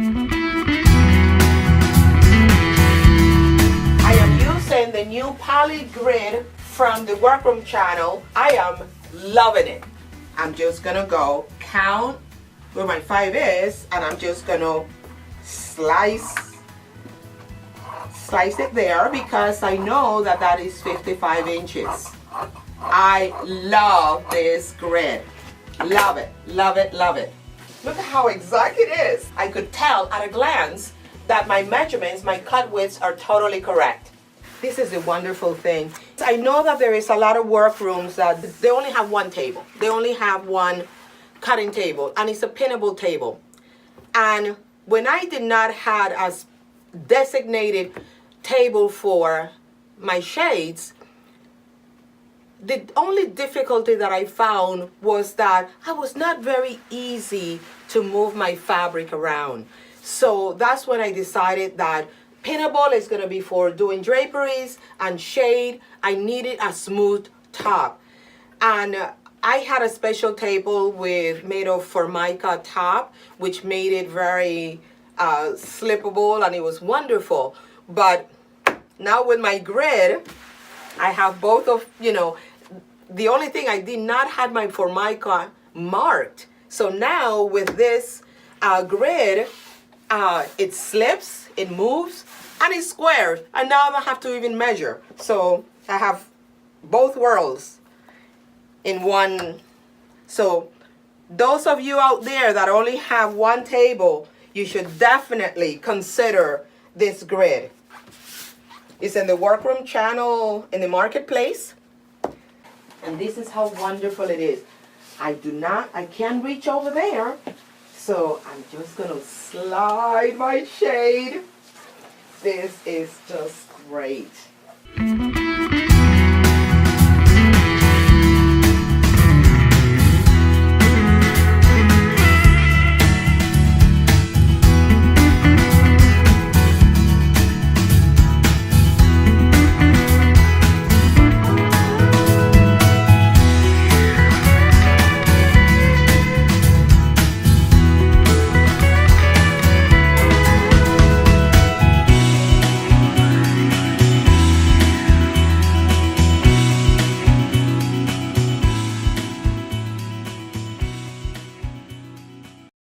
I am using the new PolyGrid from the Workroom channel. I am loving it. I'm just gonna go count where my 5 is, and I'm just gonna slice it there because I know that that is 55 inches. I love this grid. Love it, love it, love it. Look at how exact it is. I could tell at a glance that my measurements, my cut widths are totally correct. This is a wonderful thing. I know that there is a lot of workrooms that they only have one table. They only have one cutting table, and it's a pinnable table. And when I did not have a designated table for my shades, the only difficulty that I found was that I was not very easy to move my fabric around. So that's when I decided that pinnable is going to be for doing draperies, and shade, I needed a smooth top. And I had a special table made of Formica top, which made it very slippable, and it was wonderful. But now with my grid, I have both of, the only thing I did not have my Formica marked. So now with this grid, it slips, it moves, and it's square. And now I don't have to even measure. So I have both worlds in one. So those of you out there that only have one table, you should definitely consider this grid. It's in the Workroom channel in the marketplace. And this is how wonderful it is. I can't reach over there. So I'm just gonna slide my shade. This is just great.